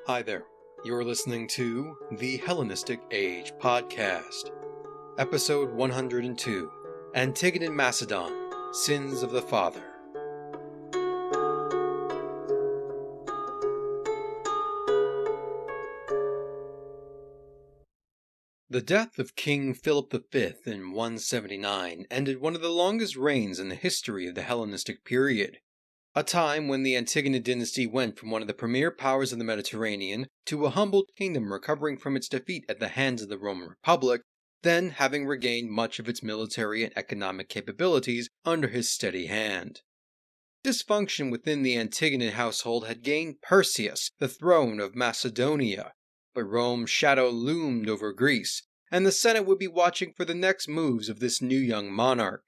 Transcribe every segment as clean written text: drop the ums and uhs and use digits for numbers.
Hi there, you're listening to the Hellenistic Age Podcast, Episode 102, Antigonid Macedon, Sins of the Father. The death of King Philip V in 179 ended one of the longest reigns in the history of the Hellenistic period. A time when the Antigonid dynasty went from one of the premier powers of the Mediterranean to a humbled kingdom recovering from its defeat at the hands of the Roman Republic, then having regained much of its military and economic capabilities under his steady hand. Dysfunction within the Antigonid household had gained Perseus the throne of Macedonia, but Rome's shadow loomed over Greece, and the Senate would be watching for the next moves of this new young monarch.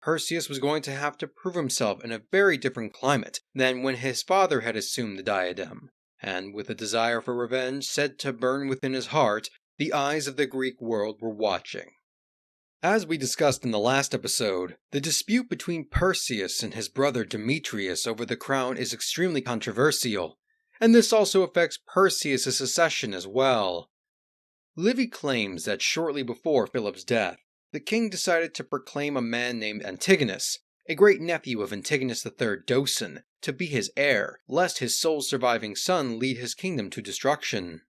Perseus was going to have to prove himself in a very different climate than when his father had assumed the diadem, and with a desire for revenge said to burn within his heart, the eyes of the Greek world were watching. As we discussed in the last episode, the dispute between Perseus and his brother Demetrius over the crown is extremely controversial, and this also affects Perseus' succession as well. Livy claims that shortly before Philip's death, the king decided to proclaim a man named Antigonus, a great-nephew of Antigonus III Docen, to be his heir, lest his sole surviving son lead his kingdom to destruction.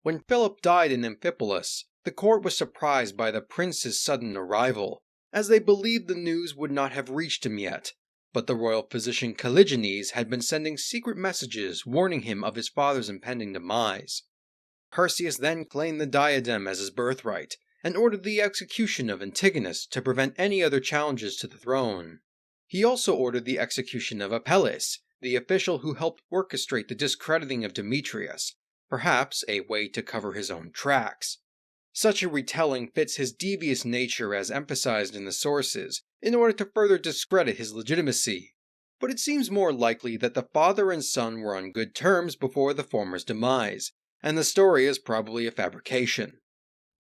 When Philip died in Amphipolis, the court was surprised by the prince's sudden arrival, as they believed the news would not have reached him yet, but the royal physician Calligenes had been sending secret messages warning him of his father's impending demise. Perseus then claimed the diadem as his birthright, and ordered the execution of Antigonus to prevent any other challenges to the throne. He also ordered the execution of Apelles, the official who helped orchestrate the discrediting of Demetrius, perhaps a way to cover his own tracks. Such a retelling fits his devious nature as emphasized in the sources, in order to further discredit his legitimacy. But it seems more likely that the father and son were on good terms before the former's demise, and the story is probably a fabrication.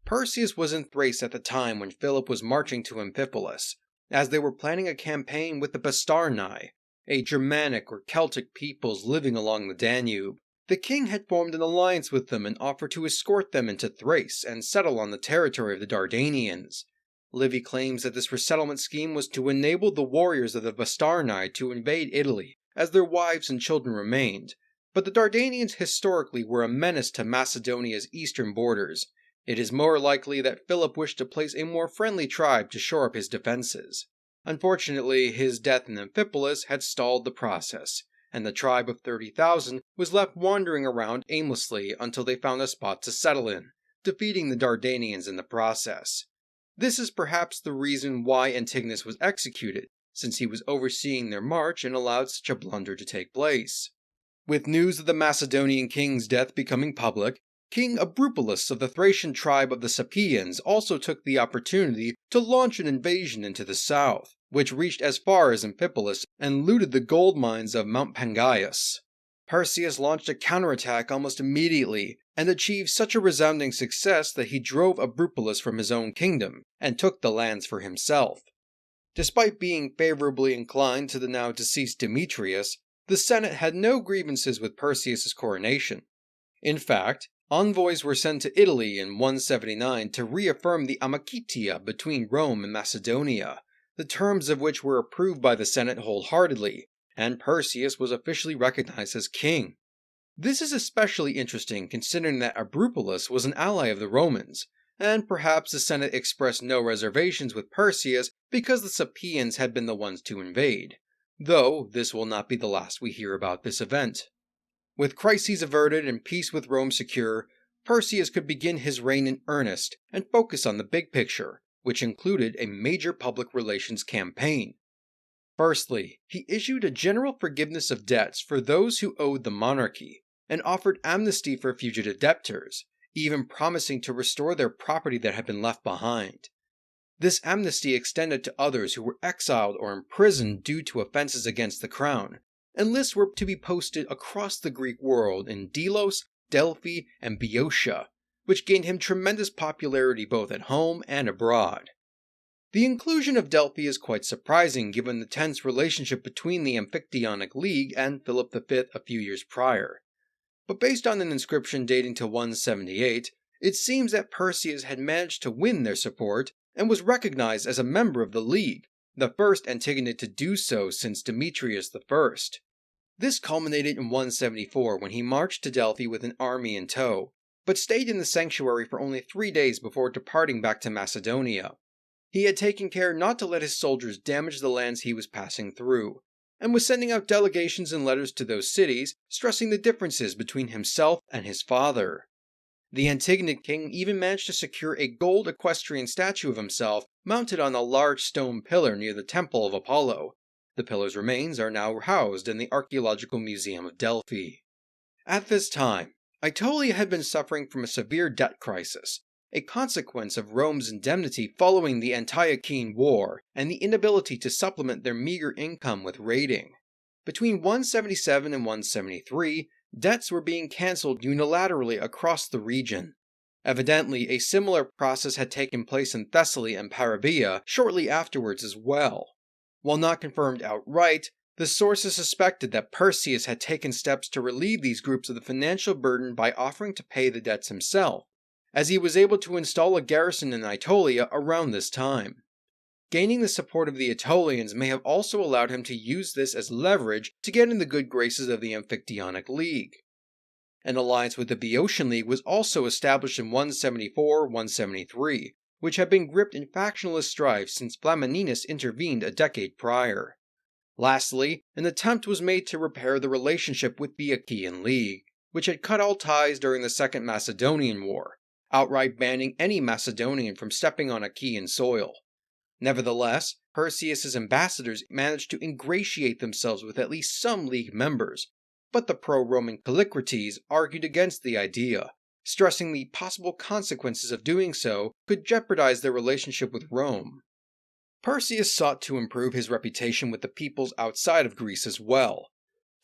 Perseus was in Thrace at the time when Philip was marching to Amphipolis, as they were planning a campaign with the Bastarnae, a Germanic or Celtic peoples living along the Danube. The king had formed an alliance with them and offered to escort them into Thrace and settle on the territory of the Dardanians. Livy claims that this resettlement scheme was to enable the warriors of the Bastarnae to invade Italy, as their wives and children remained, but the Dardanians historically were a menace to Macedonia's eastern borders. It is more likely that Philip wished to place a more friendly tribe to shore up his defenses. Unfortunately, his death in Amphipolis had stalled the process, and the tribe of 30,000 was left wandering around aimlessly until they found a spot to settle in, defeating the Dardanians in the process. This is perhaps the reason why Antigonus was executed, since he was overseeing their march and allowed such a blunder to take place. With news of the Macedonian king's death becoming public, King Abrupolis of the Thracian tribe of the Sapians also took the opportunity to launch an invasion into the south, which reached as far as Amphipolis and looted the gold mines of Mount Pangaius. Perseus launched a counterattack almost immediately, and achieved such a resounding success that he drove Abrupolis from his own kingdom, and took the lands for himself. Despite being favorably inclined to the now deceased Demetrius, the Senate had no grievances with Perseus' coronation. In fact, envoys were sent to Italy in 179 to reaffirm the Amicitia between Rome and Macedonia, the terms of which were approved by the Senate wholeheartedly, and Perseus was officially recognized as king. This is especially interesting considering that Abrupolis was an ally of the Romans, and perhaps the Senate expressed no reservations with Perseus because the Sapians had been the ones to invade, though this will not be the last we hear about this event. With crises averted and peace with Rome secure, Perseus could begin his reign in earnest and focus on the big picture, which included a major public relations campaign. Firstly, he issued a general forgiveness of debts for those who owed the monarchy, and offered amnesty for fugitive debtors, even promising to restore their property that had been left behind. This amnesty extended to others who were exiled or imprisoned due to offenses against the crown, and lists were to be posted across the Greek world in Delos, Delphi, and Boeotia, which gained him tremendous popularity both at home and abroad. The inclusion of Delphi is quite surprising given the tense relationship between the Amphictyonic League and Philip V a few years prior. but based on an inscription dating to 178, it seems that Perseus had managed to win their support and was recognized as a member of the League, the first Antigonid to do so since Demetrius I. This culminated in 174 when he marched to Delphi with an army in tow, but stayed in the sanctuary for only 3 days before departing back to Macedonia. He had taken care not to let his soldiers damage the lands he was passing through, and was sending out delegations and letters to those cities, stressing the differences between himself and his father. The Antigonid king even managed to secure a gold equestrian statue of himself mounted on a large stone pillar near the Temple of Apollo. The pillar's remains are now housed in the Archaeological Museum of Delphi. At this time, Aetolia had been suffering from a severe debt crisis, a consequence of Rome's indemnity following the Antigonid War and the inability to supplement their meager income with raiding. Between 177 and 173, debts were being cancelled unilaterally across the region. Evidently, a similar process had taken place in Thessaly and Parabia shortly afterwards as well. While not confirmed outright, the sources suspected that Perseus had taken steps to relieve these groups of the financial burden by offering to pay the debts himself, as he was able to install a garrison in Aetolia around this time. Gaining the support of the Aetolians may have also allowed him to use this as leverage to get in the good graces of the Amphictyonic League. An alliance with the Boeotian League was also established in 174-173, which had been gripped in factionalist strife since Flamininus intervened a decade prior. Lastly, an attempt was made to repair the relationship with the Achaean League, which had cut all ties during the Second Macedonian War, outright banning any Macedonian from stepping on Achaean soil. Nevertheless, Perseus's ambassadors managed to ingratiate themselves with at least some League members, but the pro-Roman Callicrates argued against the idea, stressing the possible consequences of doing so could jeopardize their relationship with Rome. Perseus sought to improve his reputation with the peoples outside of Greece as well.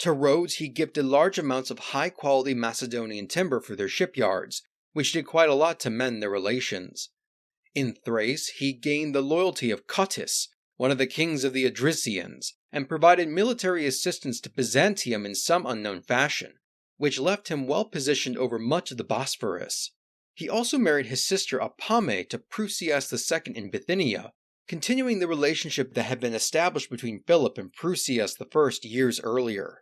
To Rhodes he gifted large amounts of high-quality Macedonian timber for their shipyards, which did quite a lot to mend their relations. In Thrace he gained the loyalty of Cotys, one of the kings of the Odrysians, and provided military assistance to Byzantium in some unknown fashion, which left him well positioned over much of the Bosphorus. He also married his sister Apame to Perseus II in Bithynia, continuing the relationship that had been established between Philip and Perseus I years earlier.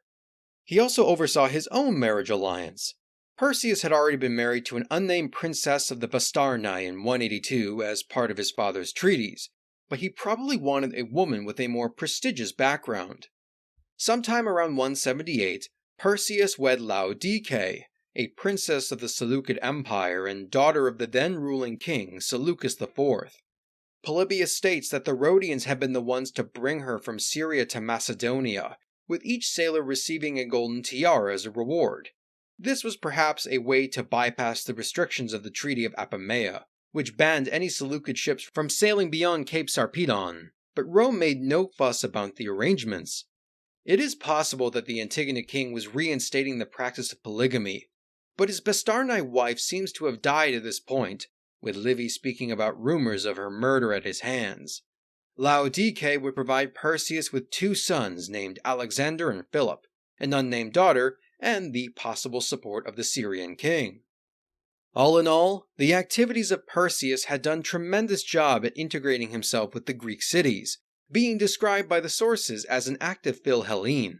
He also oversaw his own marriage alliance. Perseus had already been married to an unnamed princess of the Bastarnae in 182 as part of his father's treaties, but he probably wanted a woman with a more prestigious background. Sometime around 178, Perseus wed Laodice, a princess of the Seleucid Empire and daughter of the then-ruling king Seleucus IV. Polybius states that the Rhodians had been the ones to bring her from Syria to Macedonia, with each sailor receiving a golden tiara as a reward. This was perhaps a way to bypass the restrictions of the Treaty of Apamea, which banned any Seleucid ships from sailing beyond Cape Sarpedon, but Rome made no fuss about the arrangements. It is possible that the Antigonid king was reinstating the practice of polygamy, but his Bastarnae wife seems to have died at this point, with Livy speaking about rumors of her murder at his hands. Laodice would provide Perseus with 2 sons named Alexander and Philip, an unnamed daughter, and the possible support of the Syrian king. All in all, the activities of Perseus had done tremendous job at integrating himself with the Greek cities, being described by the sources as an active Philhellene.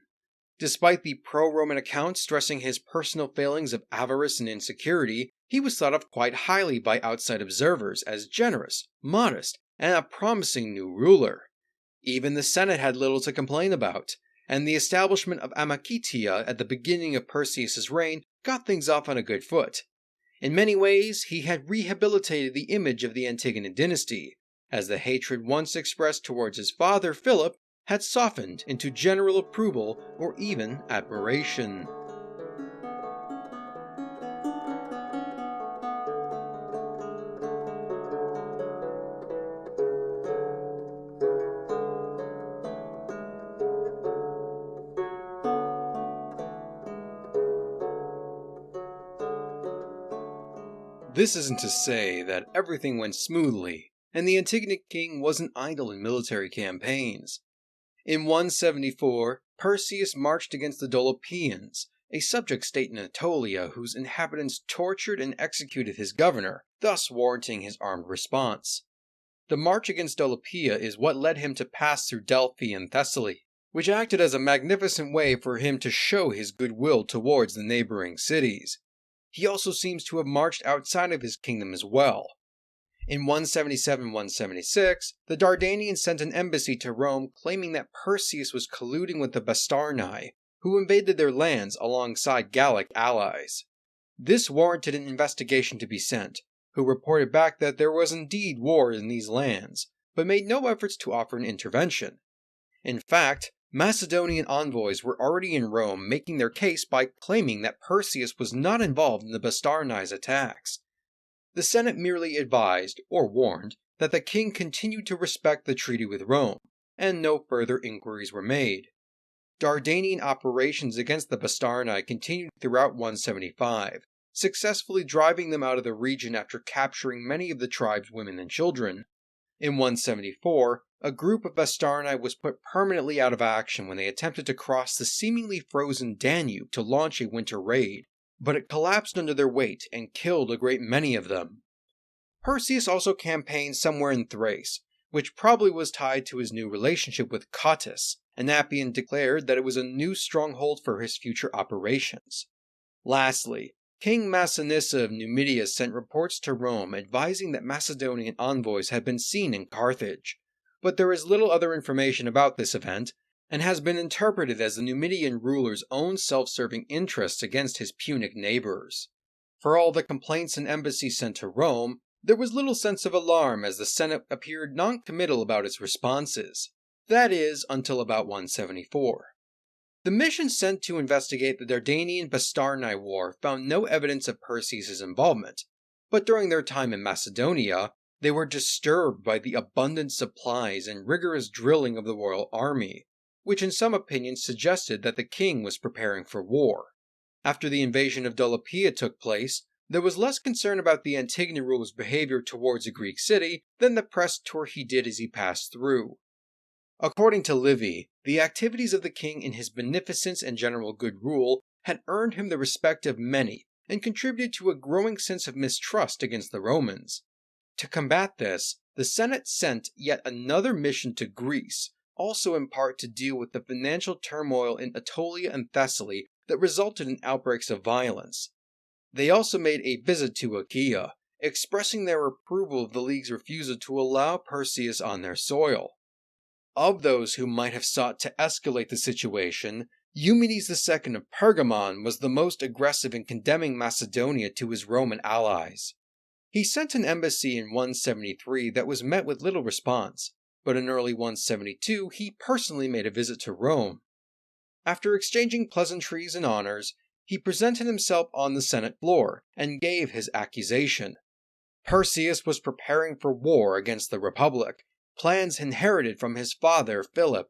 Despite the pro-Roman accounts stressing his personal failings of avarice and insecurity, he was thought of quite highly by outside observers as generous, modest, and a promising new ruler. Even the Senate had little to complain about, and the establishment of Amaketia at the beginning of Perseus's reign got things off on a good foot. In many ways, he had rehabilitated the image of the Antigonid dynasty, as the hatred once expressed towards his father Philip had softened into general approval or even admiration. This isn't to say that everything went smoothly, and the Antigonid king wasn't idle in military campaigns. In 174, Perseus marched against the Dolopians, a subject state in Anatolia whose inhabitants tortured and executed his governor, thus warranting his armed response. The march against Dolophia is what led him to pass through Delphi and Thessaly, which acted as a magnificent way for him to show his goodwill towards the neighboring cities. He also seems to have marched outside of his kingdom as well. In 177-176, the Dardanians sent an embassy to Rome claiming that Perseus was colluding with the Bastarnae, who invaded their lands alongside Gallic allies. This warranted an investigation to be sent, who reported back that there was indeed war in these lands, but made no efforts to offer an intervention. In fact, Macedonian envoys were already in Rome making their case by claiming that Perseus was not involved in the Bastarnae's attacks. The Senate merely advised, or warned, that the king continued to respect the treaty with Rome, and no further inquiries were made. Dardanian operations against the Bastarnae continued throughout 175, successfully driving them out of the region after capturing many of the tribe's women and children. In 174, a group of Bastarnae was put permanently out of action when they attempted to cross the seemingly frozen Danube to launch a winter raid, but it collapsed under their weight and killed a great many of them. Perseus also campaigned somewhere in Thrace, which probably was tied to his new relationship with Cotys, and Appian declared that it was a new stronghold for his future operations. Lastly, King Massinissa of Numidia sent reports to Rome advising that Macedonian envoys had been seen in Carthage, but there is little other information about this event, and has been interpreted as the Numidian ruler's own self-serving interests against his Punic neighbors. For all the complaints and embassies sent to Rome, there was little sense of alarm as the Senate appeared non-committal about its responses. That is, until about 174. The mission sent to investigate the Dardanian-Bastarnae War found no evidence of Perseus' involvement, but during their time in Macedonia, they were disturbed by the abundant supplies and rigorous drilling of the royal army, which in some opinions suggested that the king was preparing for war. After the invasion of Dolophia took place, there was less concern about the Antigonid ruler's behavior towards a Greek city than the press tour he did as he passed through. According to Livy, the activities of the king in his beneficence and general good rule had earned him the respect of many and contributed to a growing sense of mistrust against the Romans. To combat this, the Senate sent yet another mission to Greece, also in part to deal with the financial turmoil in Aetolia and Thessaly that resulted in outbreaks of violence. They also made a visit to Achaia, expressing their approval of the League's refusal to allow Perseus on their soil. Of those who might have sought to escalate the situation, Eumenes II of Pergamon was the most aggressive in condemning Macedonia to his Roman allies. He sent an embassy in 173 that was met with little response, but in early 172 he personally made a visit to Rome. After exchanging pleasantries and honors, he presented himself on the Senate floor and gave his accusation. Perseus was preparing for war against the Republic, plans inherited from his father Philip.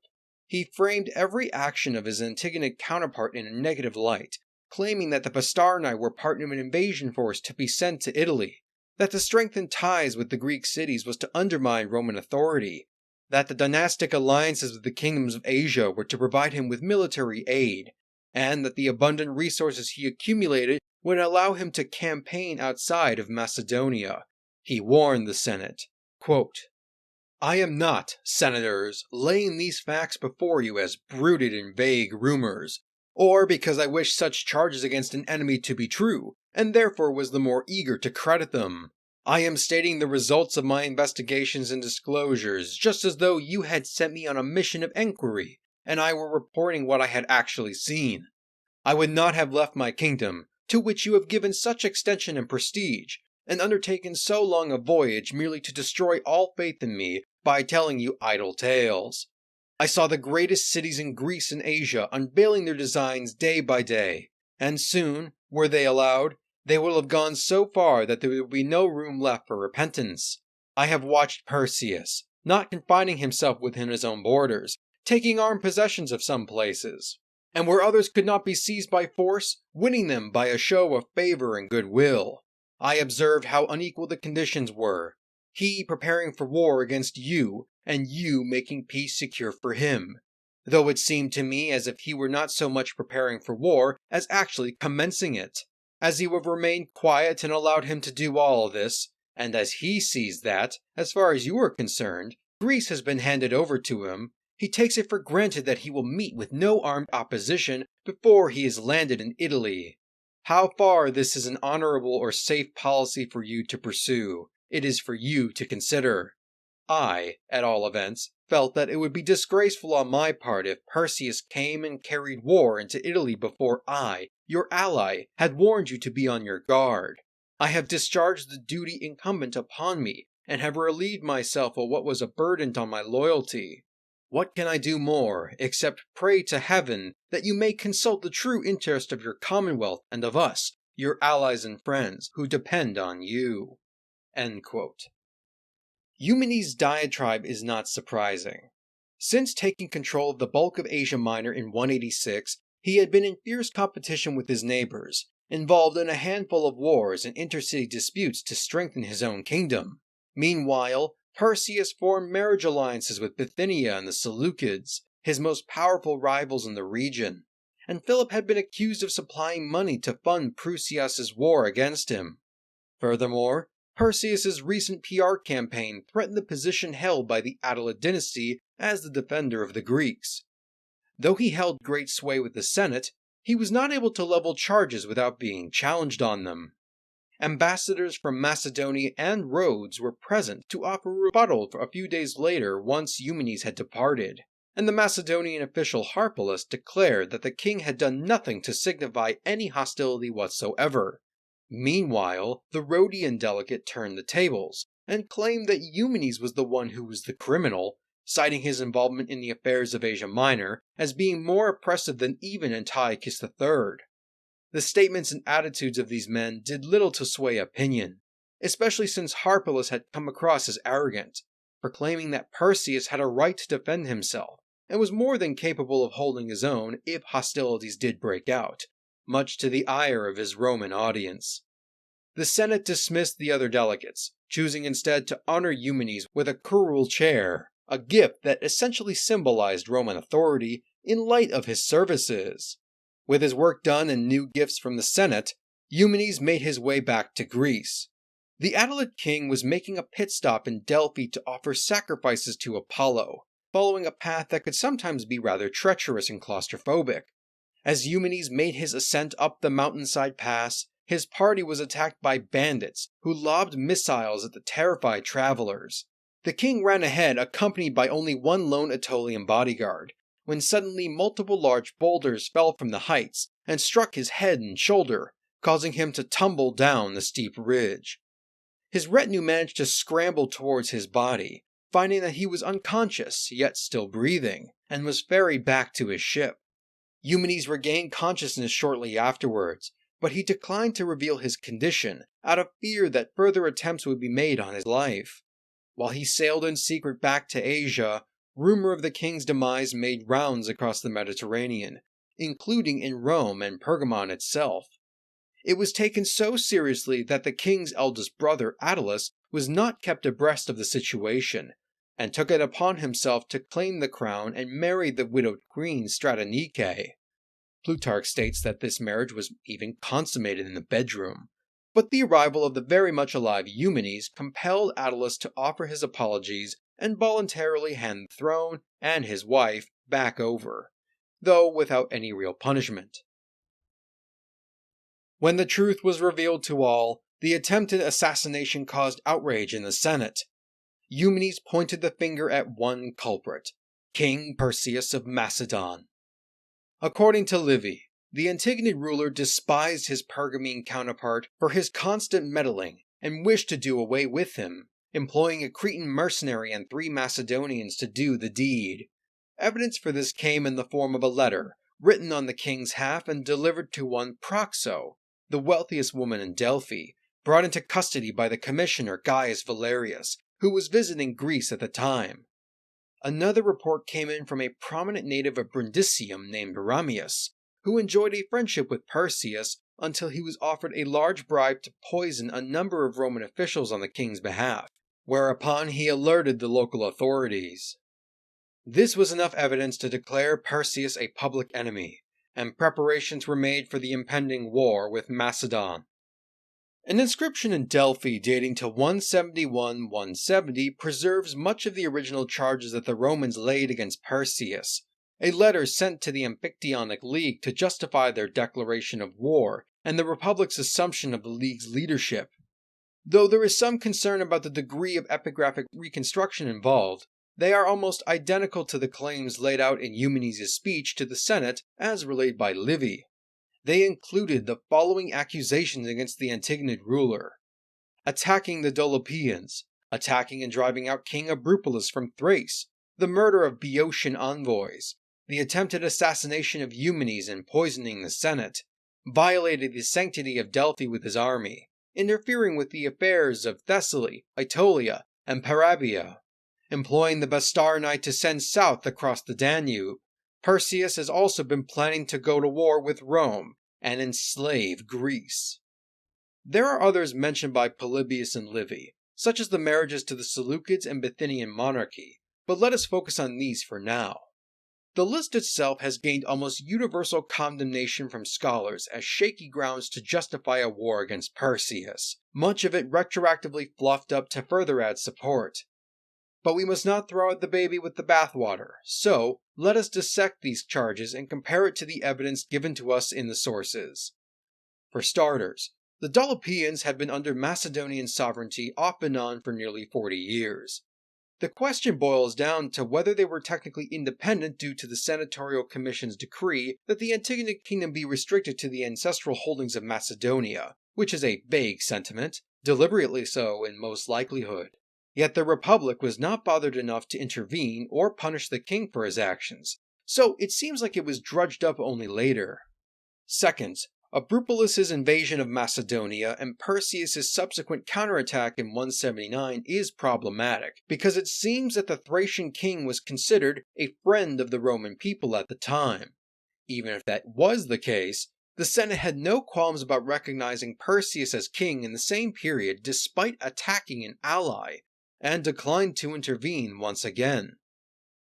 He framed every action of his Antigonid counterpart in a negative light, claiming that the Bastarnae were part of an invasion force to be sent to Italy, that to strengthen ties with the Greek cities was to undermine Roman authority, that the dynastic alliances with the kingdoms of Asia were to provide him with military aid, and that the abundant resources he accumulated would allow him to campaign outside of Macedonia. He warned the Senate, quote, "I am not, senators, laying these facts before you as brooded and vague rumors, or because I wish such charges against an enemy to be true, and therefore was the more eager to credit them. I am stating the results of my investigations and disclosures, just as though you had sent me on a mission of enquiry, and I were reporting what I had actually seen. I would not have left my kingdom, to which you have given such extension and prestige, and undertaken so long a voyage merely to destroy all faith in me by telling you idle tales. I saw the greatest cities in Greece and Asia unveiling their designs day by day, and soon, were they allowed, they will have gone so far that there will be no room left for repentance. I have watched Perseus, not confining himself within his own borders, taking armed possessions of some places, and where others could not be seized by force, winning them by a show of favor and goodwill. I observed how unequal the conditions were, he preparing for war against you, and you making peace secure for him. though it seemed to me as if he were not so much preparing for war as actually commencing it. As you have remained quiet and allowed him to do all this, and as he sees that, as far as you are concerned, Greece has been handed over to him, he takes it for granted that he will meet with no armed opposition before he is landed in Italy. How far this is an honorable or safe policy for you to pursue, it is for you to consider. I, at all events, felt that it would be disgraceful on my part if Perseus came and carried war into Italy before I, your ally, had warned you to be on your guard. I have discharged the duty incumbent upon me, and have relieved myself of what was a burden on my loyalty. What can I do more, except pray to heaven that you may consult the true interest of your commonwealth and of us, your allies and friends, who depend on you." End quote. Eumenes' diatribe is not surprising. Since taking control of the bulk of Asia Minor in 186, he had been in fierce competition with his neighbors, involved in a handful of wars and intercity disputes to strengthen his own kingdom. Meanwhile, Perseus formed marriage alliances with Bithynia and the Seleucids, his most powerful rivals in the region, and Philip had been accused of supplying money to fund Prusias's war against him. Furthermore, Perseus's recent PR campaign threatened the position held by the Attalid dynasty as the defender of the Greeks. Though he held great sway with the Senate, he was not able to level charges without being challenged on them. Ambassadors from Macedonia and Rhodes were present to offer rebuttal a few days later once Eumenes had departed, and the Macedonian official Harpalus declared that the king had done nothing to signify any hostility whatsoever. Meanwhile, the Rhodian delegate turned the tables, and claimed that Eumenes was the one who was the criminal, citing his involvement in the affairs of Asia Minor as being more oppressive than even Antiochus III. The statements and attitudes of these men did little to sway opinion, especially since Harpalus had come across as arrogant, proclaiming that Perseus had a right to defend himself, and was more than capable of holding his own if hostilities did break out, much to the ire of his Roman audience. The Senate dismissed the other delegates, choosing instead to honor Eumenes with a curule chair, a gift that essentially symbolized Roman authority in light of his services. With his work done and new gifts from the Senate, Eumenes made his way back to Greece. The Attalid king was making a pit stop in Delphi to offer sacrifices to Apollo, following a path that could sometimes be rather treacherous and claustrophobic. As Eumenes made his ascent up the mountainside pass, his party was attacked by bandits who lobbed missiles at the terrified travelers. The king ran ahead accompanied by only one lone Aetolian bodyguard, when suddenly multiple large boulders fell from the heights and struck his head and shoulder, causing him to tumble down the steep ridge. His retinue managed to scramble towards his body, finding that he was unconscious yet still breathing, and was ferried back to his ship. Eumenes regained consciousness shortly afterwards, but he declined to reveal his condition out of fear that further attempts would be made on his life. While he sailed in secret back to Asia, rumor of the king's demise made rounds across the Mediterranean, including in Rome and Pergamon itself. It was taken so seriously that the king's eldest brother, Attalus, was not kept abreast of the situation, and took it upon himself to claim the crown and marry the widowed queen Stratonike. Plutarch states that this marriage was even consummated in the bedroom, but the arrival of the very much alive Eumenes compelled Attalus to offer his apologies and voluntarily hand the throne and his wife back over, though without any real punishment. When the truth was revealed to all, the attempted assassination caused outrage in the Senate. Eumenes pointed the finger at one culprit, King Perseus of Macedon. According to Livy, the Antigonid ruler despised his Pergamene counterpart for his constant meddling and wished to do away with him, employing a Cretan mercenary and 3 Macedonians to do the deed. Evidence for this came in the form of a letter, written on the king's half and delivered to one Proxo, the wealthiest woman in Delphi, brought into custody by the commissioner Gaius Valerius, who was visiting Greece at the time. Another report came in from a prominent native of Brundisium named Ramius, who enjoyed a friendship with Perseus until he was offered a large bribe to poison a number of Roman officials on the king's behalf, whereupon he alerted the local authorities. This was enough evidence to declare Perseus a public enemy, and preparations were made for the impending war with Macedon. An inscription in Delphi dating to 171-170 preserves much of the original charges that the Romans laid against Perseus, a letter sent to the Amphictyonic League to justify their declaration of war and the Republic's assumption of the League's leadership. Though there is some concern about the degree of epigraphic reconstruction involved, they are almost identical to the claims laid out in Eumenes' speech to the Senate as relayed by Livy. They included the following accusations against the Antigonid ruler: attacking the Dolopians, attacking and driving out King Abrupolis from Thrace, the murder of Boeotian envoys, the attempted assassination of Eumenes and poisoning the Senate, violated the sanctity of Delphi with his army, interfering with the affairs of Thessaly, Aetolia, and Parabia, employing the Bastarnae to send south across the Danube. Perseus has also been planning to go to war with Rome and enslave Greece. There are others mentioned by Polybius and Livy, such as the marriages to the Seleucids and Bithynian monarchy, but let us focus on these for now. The list itself has gained almost universal condemnation from scholars as shaky grounds to justify a war against Perseus, much of it retroactively fluffed up to further add support. But we must not throw out the baby with the bathwater, so let us dissect these charges and compare it to the evidence given to us in the sources. For starters, the Dolopians had been under Macedonian sovereignty off and on for nearly 40 years. The question boils down to whether they were technically independent due to the Senatorial Commission's decree that the Antigonid kingdom be restricted to the ancestral holdings of Macedonia, which is a vague sentiment, deliberately so in most likelihood. Yet the Republic was not bothered enough to intervene or punish the king for his actions, so it seems like it was drudged up only later. Second, Abrupolis' invasion of Macedonia and Perseus' subsequent counterattack in 179 is problematic, because it seems that the Thracian king was considered a friend of the Roman people at the time. Even if that was the case, the Senate had no qualms about recognizing Perseus as king in the same period despite attacking an ally, and declined to intervene once again.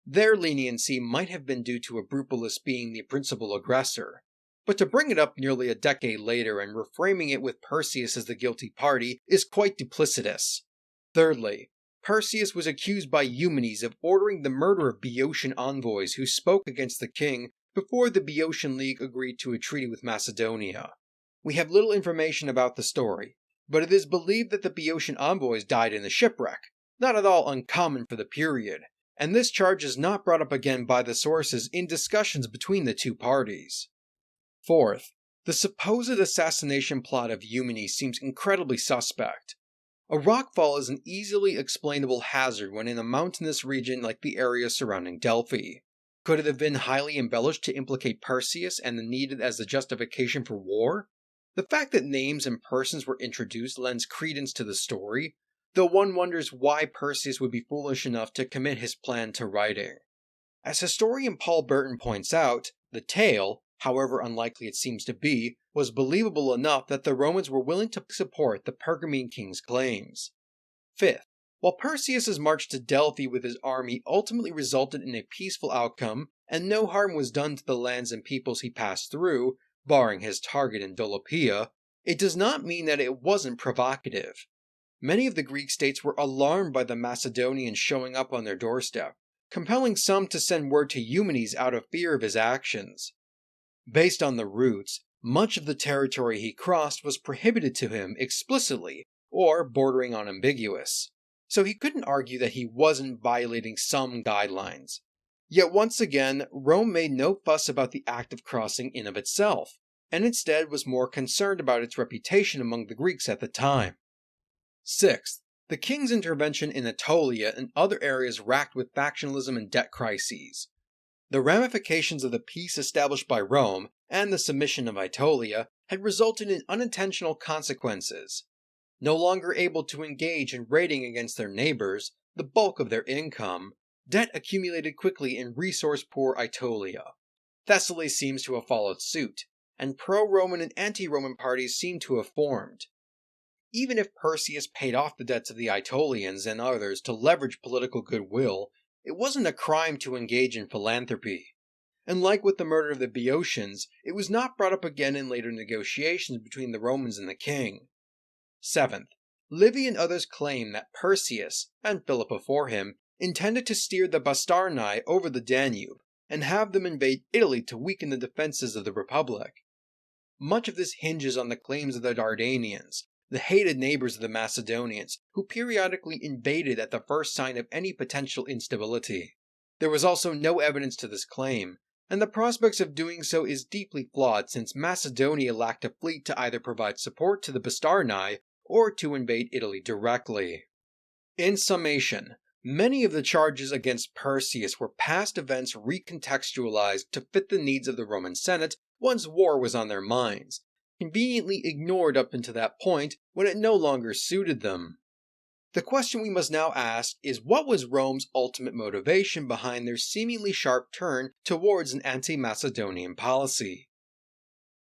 Their leniency might have been due to Abrupolis being the principal aggressor, but to bring it up nearly a decade later and reframing it with Perseus as the guilty party is quite duplicitous. Thirdly, Perseus was accused by Eumenes of ordering the murder of Boeotian envoys who spoke against the king before the Boeotian League agreed to a treaty with Macedonia. We have little information about the story, but it is believed that the Boeotian envoys died in the shipwreck, not at all uncommon for the period, and this charge is not brought up again by the sources in discussions between the two parties. Fourth, the supposed assassination plot of Eumenes seems incredibly suspect. A rockfall is an easily explainable hazard when in a mountainous region like the area surrounding Delphi. Could it have been highly embellished to implicate Perseus and needed as the justification for war? The fact that names and persons were introduced lends credence to the story, though one wonders why Perseus would be foolish enough to commit his plan to writing. As historian Paul Burton points out, the tale, however unlikely it seems to be, was believable enough that the Romans were willing to support the Pergamene king's claims. Fifth, while Perseus' march to Delphi with his army ultimately resulted in a peaceful outcome, and no harm was done to the lands and peoples he passed through, barring his target in Dolopia, it does not mean that it wasn't provocative. Many of the Greek states were alarmed by the Macedonians showing up on their doorstep, compelling some to send word to Eumenes out of fear of his actions. Based on the routes, much of the territory he crossed was prohibited to him explicitly, or bordering on ambiguous, so he couldn't argue that he wasn't violating some guidelines. Yet once again, Rome made no fuss about the act of crossing in of itself, and instead was more concerned about its reputation among the Greeks at the time. Sixth, the king's intervention in Aetolia and other areas racked with factionalism and debt crises. The ramifications of the peace established by Rome and the submission of Aetolia had resulted in unintentional consequences. No longer able to engage in raiding against their neighbors, the bulk of their income, debt accumulated quickly in resource-poor Aetolia. Thessaly seems to have followed suit, and pro-Roman and anti-Roman parties seem to have formed. Even if Perseus paid off the debts of the Aetolians and others to leverage political goodwill, it wasn't a crime to engage in philanthropy. And like with the murder of the Boeotians, it was not brought up again in later negotiations between the Romans and the king. 7th, Livy and others claim that Perseus, and Philip before him, intended to steer the Bastarnae over the Danube, and have them invade Italy to weaken the defenses of the Republic. Much of this hinges on the claims of the Dardanians, the hated neighbors of the Macedonians, who periodically invaded at the first sign of any potential instability. There was also no evidence to this claim, and the prospects of doing so is deeply flawed since Macedonia lacked a fleet to either provide support to the Bastarnae or to invade Italy directly. In summation, many of the charges against Perseus were past events recontextualized to fit the needs of the Roman Senate once war was on their minds, conveniently ignored up until that point when it no longer suited them. The question we must now ask is, what was Rome's ultimate motivation behind their seemingly sharp turn towards an anti-Macedonian policy?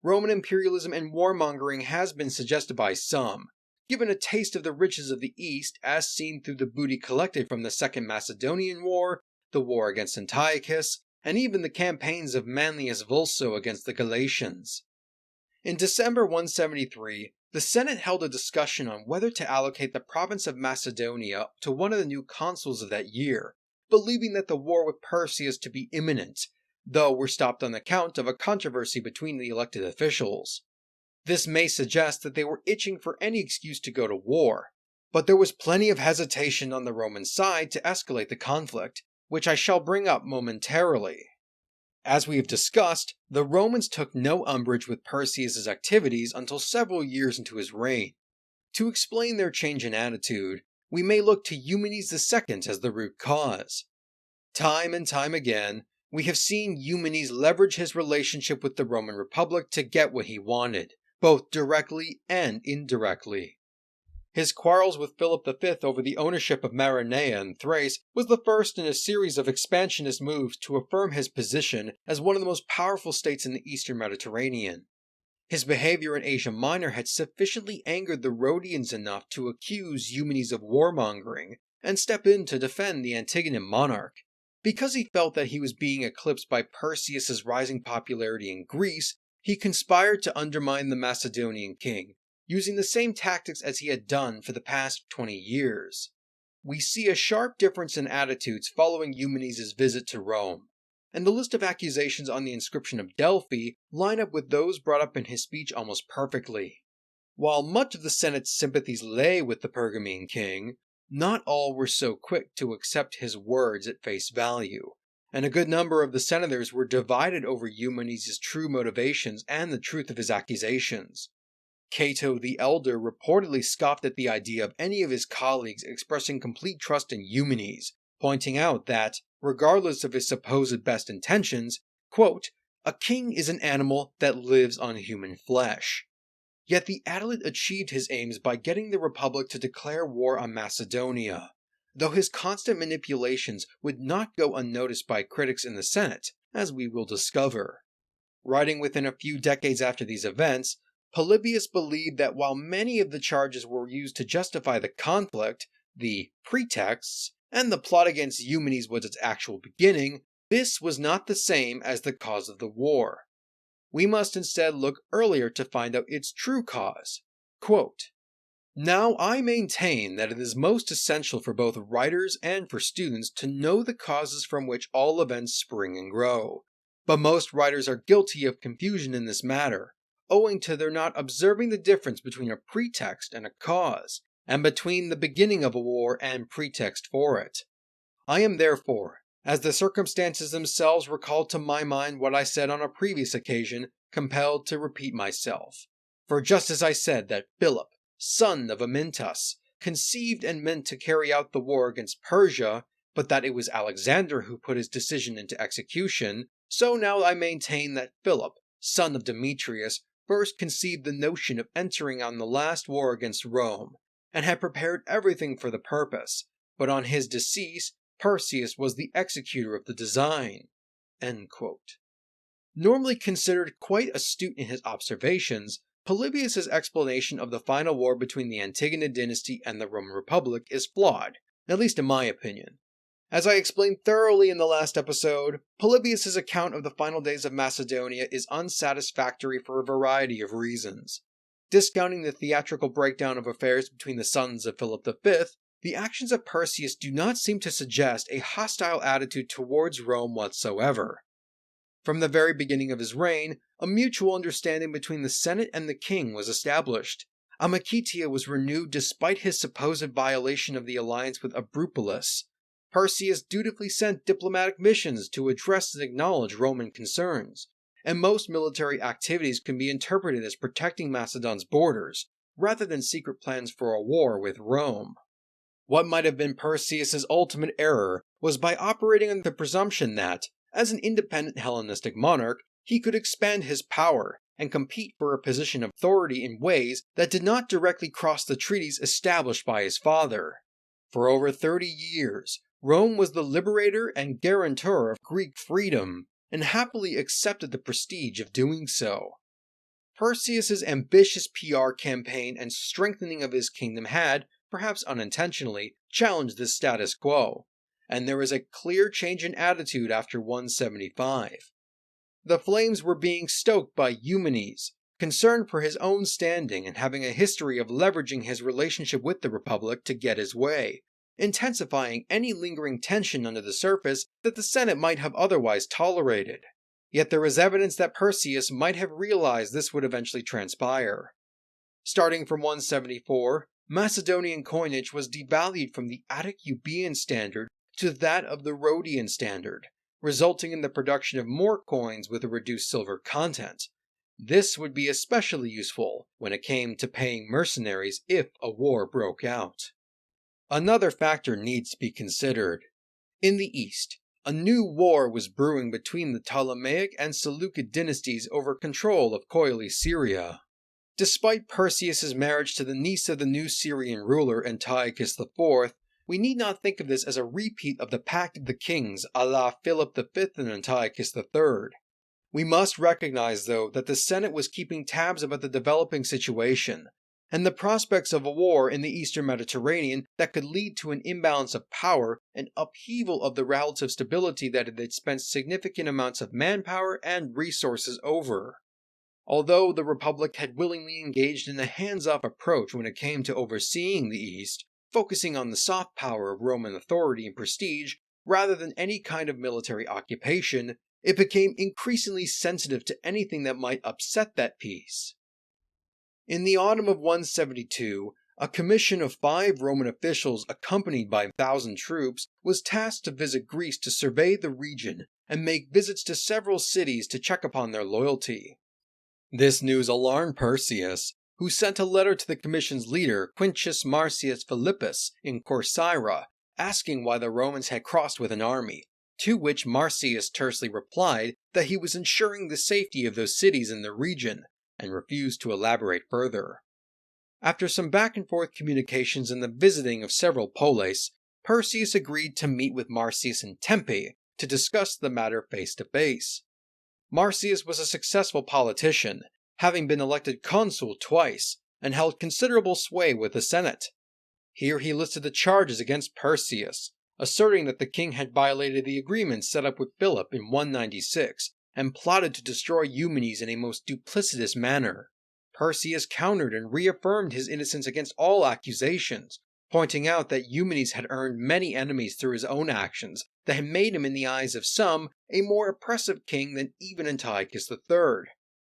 Roman imperialism and warmongering has been suggested by some, given a taste of the riches of the East as seen through the booty collected from the Second Macedonian War, the war against Antiochus, and even the campaigns of Manlius Vulso against the Galatians. In December 173, the Senate held a discussion on whether to allocate the province of Macedonia to one of the new consuls of that year, believing that the war with Perseus to be imminent, though were stopped on account of a controversy between the elected officials. This may suggest that they were itching for any excuse to go to war, but there was plenty of hesitation on the Roman side to escalate the conflict, which I shall bring up momentarily. As we have discussed, the Romans took no umbrage with Perseus' activities until several years into his reign. To explain their change in attitude, we may look to Eumenes II as the root cause. Time and time again, we have seen Eumenes leverage his relationship with the Roman Republic to get what he wanted, both directly and indirectly. His quarrels with Philip V over the ownership of Maronea and Thrace was the first in a series of expansionist moves to affirm his position as one of the most powerful states in the Eastern Mediterranean. His behavior in Asia Minor had sufficiently angered the Rhodians enough to accuse Eumenes of warmongering and step in to defend the Antigonid monarch. Because he felt that he was being eclipsed by Perseus' rising popularity in Greece, he conspired to undermine the Macedonian king, using the same tactics as he had done for the past 20 years. We see a sharp difference in attitudes following Eumenes' visit to Rome, and the list of accusations on the inscription of Delphi line up with those brought up in his speech almost perfectly. While much of the Senate's sympathies lay with the Pergamene king, not all were so quick to accept his words at face value, and a good number of the senators were divided over Eumenes' true motivations and the truth of his accusations. Cato the Elder reportedly scoffed at the idea of any of his colleagues expressing complete trust in Eumenes, pointing out that, regardless of his supposed best intentions, quote, "A king is an animal that lives on human flesh." Yet the Attalid achieved his aims by getting the Republic to declare war on Macedonia, though his constant manipulations would not go unnoticed by critics in the Senate, as we will discover. Writing within a few decades after these events, Polybius believed that while many of the charges were used to justify the conflict, the pretexts, and the plot against Eumenes was its actual beginning, this was not the same as the cause of the war. We must instead look earlier to find out its true cause. Quote, "Now I maintain that it is most essential for both writers and for students to know the causes from which all events spring and grow. But most writers are guilty of confusion in this matter, owing to their not observing the difference between a pretext and a cause, and between the beginning of a war and pretext for it. I am therefore, as the circumstances themselves recall to my mind what I said on a previous occasion, compelled to repeat myself. For just as I said that Philip, son of Amyntas, conceived and meant to carry out the war against Persia, but that it was Alexander who put his decision into execution, so now I maintain that Philip, son of Demetrius, first conceived the notion of entering on the last war against Rome, and had prepared everything for the purpose, but on his decease, Perseus was the executor of the design." End quote. Normally considered quite astute in his observations, Polybius' explanation of the final war between the Antigonid dynasty and the Roman Republic is flawed, at least in my opinion. As I explained thoroughly in the last episode, Polybius' account of the final days of Macedonia is unsatisfactory for a variety of reasons. Discounting the theatrical breakdown of affairs between the sons of Philip V, the actions of Perseus do not seem to suggest a hostile attitude towards Rome whatsoever. From the very beginning of his reign, a mutual understanding between the Senate and the king was established. Amicitia was renewed despite his supposed violation of the alliance with Abrupolis. Perseus dutifully sent diplomatic missions to address and acknowledge Roman concerns, and most military activities can be interpreted as protecting Macedon's borders, rather than secret plans for a war with Rome. What might have been Perseus' ultimate error was by operating on the presumption that, as an independent Hellenistic monarch, he could expand his power and compete for a position of authority in ways that did not directly cross the treaties established by his father. For over 30 years, Rome was the liberator and guarantor of Greek freedom, and happily accepted the prestige of doing so. Perseus' ambitious PR campaign and strengthening of his kingdom had, perhaps unintentionally, challenged this status quo, and there was a clear change in attitude after 175. The flames were being stoked by Eumenes, concerned for his own standing and having a history of leveraging his relationship with the Republic to get his way, intensifying any lingering tension under the surface that the Senate might have otherwise tolerated. Yet there was evidence that Perseus might have realized this would eventually transpire. Starting from 174, Macedonian coinage was devalued from the Attic Euboean standard to that of the Rhodian standard, resulting in the production of more coins with a reduced silver content. This would be especially useful when it came to paying mercenaries if a war broke out. Another factor needs to be considered. In the east, a new war was brewing between the Ptolemaic and Seleucid dynasties over control of Coele Syria. Despite Perseus' marriage to the niece of the new Syrian ruler Antiochus IV, we need not think of this as a repeat of the Pact of the Kings a la Philip V and Antiochus III. We must recognize, though, that the Senate was keeping tabs about the developing situation, and the prospects of a war in the eastern Mediterranean that could lead to an imbalance of power and upheaval of the relative stability that it had spent significant amounts of manpower and resources over. Although the Republic had willingly engaged in a hands-off approach when it came to overseeing the East, focusing on the soft power of Roman authority and prestige rather than any kind of military occupation, it became increasingly sensitive to anything that might upset that peace. In the autumn of 172, a commission of 5 Roman officials accompanied by 1,000 troops was tasked to visit Greece to survey the region and make visits to several cities to check upon their loyalty. This news alarmed Perseus, who sent a letter to the commission's leader, Quintus Marcius Philippus, in Corcyra, asking why the Romans had crossed with an army, to which Marcius tersely replied that he was ensuring the safety of those cities in the region, and refused to elaborate further. After some back-and-forth communications and the visiting of several polis, Perseus agreed to meet with Marcius in Tempe to discuss the matter face-to-face. Marcius was a successful politician, having been elected consul twice, and held considerable sway with the Senate. Here he listed the charges against Perseus, asserting that the king had violated the agreement set up with Philip in 196, and plotted to destroy Eumenes in a most duplicitous manner. Perseus countered and reaffirmed his innocence against all accusations, pointing out that Eumenes had earned many enemies through his own actions that had made him, in the eyes of some, a more oppressive king than even Antiochus III.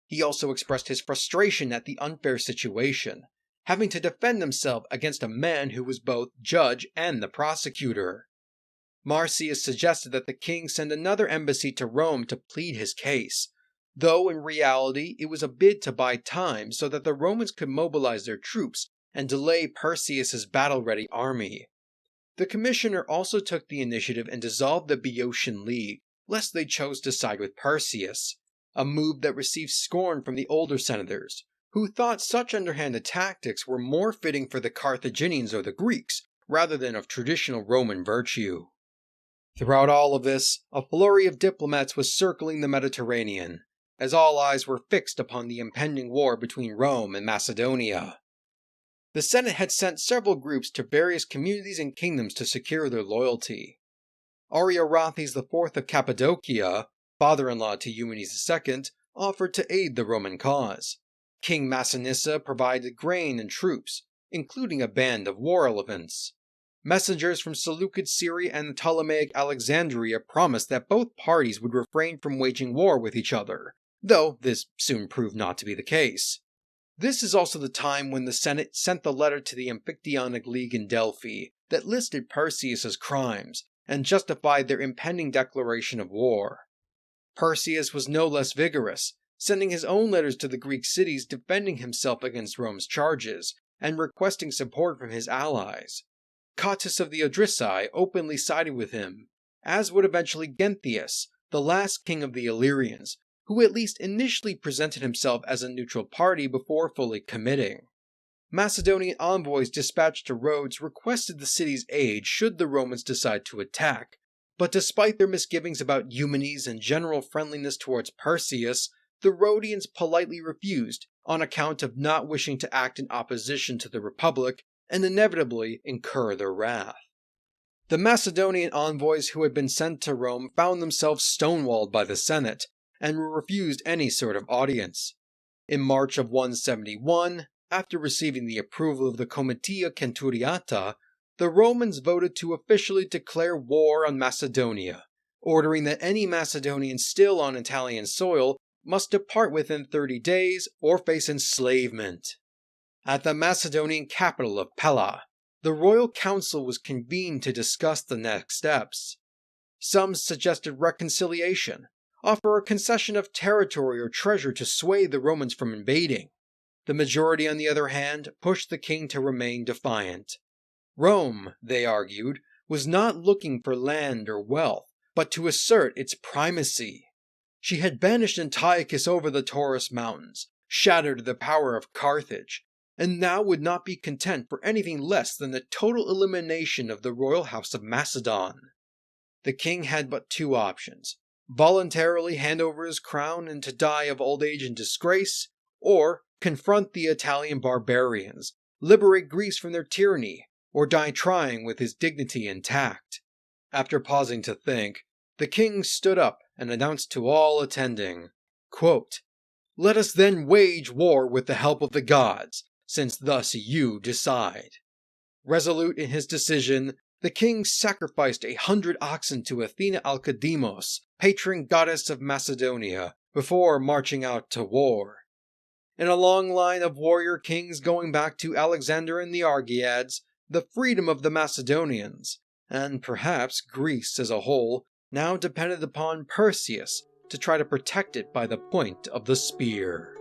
He also expressed his frustration at the unfair situation, having to defend himself against a man who was both judge and the prosecutor. Marcius suggested that the king send another embassy to Rome to plead his case, though in reality it was a bid to buy time so that the Romans could mobilize their troops and delay Perseus' battle-ready army. The commissioner also took the initiative and dissolved the Boeotian League, lest they chose to side with Perseus, a move that received scorn from the older senators, who thought such underhanded tactics were more fitting for the Carthaginians or the Greeks, rather than of traditional Roman virtue. Throughout all of this, a flurry of diplomats was circling the Mediterranean, as all eyes were fixed upon the impending war between Rome and Macedonia. The Senate had sent several groups to various communities and kingdoms to secure their loyalty. Ariarathes IV of Cappadocia, father-in-law to Eumenes II, offered to aid the Roman cause. King Massinissa provided grain and troops, including a band of war elephants. Messengers from Seleucid Syria and Ptolemaic Alexandria promised that both parties would refrain from waging war with each other, though this soon proved not to be the case. This is also the time when the Senate sent the letter to the Amphictyonic League in Delphi that listed Perseus' crimes and justified their impending declaration of war. Perseus was no less vigorous, sending his own letters to the Greek cities defending himself against Rome's charges and requesting support from his allies. Cotys of the Odrysae openly sided with him, as would eventually Genthius, the last king of the Illyrians, who at least initially presented himself as a neutral party before fully committing. Macedonian envoys dispatched to Rhodes requested the city's aid should the Romans decide to attack, but despite their misgivings about Eumenes and general friendliness towards Perseus, the Rhodians politely refused on account of not wishing to act in opposition to the Republic and inevitably incur their wrath. The Macedonian envoys who had been sent to Rome found themselves stonewalled by the Senate and were refused any sort of audience. In March of 171, after receiving the approval of the Comitia Centuriata, the Romans voted to officially declare war on Macedonia, ordering that any Macedonians still on Italian soil must depart within 30 days or face enslavement. At the Macedonian capital of Pella, the royal council was convened to discuss the next steps. Some suggested reconciliation, offer a concession of territory or treasure to sway the Romans from invading. The majority, on the other hand, pushed the king to remain defiant. Rome, they argued, was not looking for land or wealth, but to assert its primacy. She had banished Antiochus over the Taurus Mountains, shattered the power of Carthage, and now would not be content for anything less than the total elimination of the royal house of Macedon. The king had but two options: voluntarily hand over his crown and to die of old age and disgrace, or confront the Italian barbarians, liberate Greece from their tyranny, or die trying with his dignity intact. After pausing to think, the king stood up and announced to all attending, quote, "Let us then wage war with the help of the gods, since thus you decide." Resolute in his decision, the king sacrificed 100 oxen to Athena Alkademos, patron goddess of Macedonia, before marching out to war. In a long line of warrior kings going back to Alexander and the Argeads, the freedom of the Macedonians, and perhaps Greece as a whole, now depended upon Perseus to try to protect it by the point of the spear.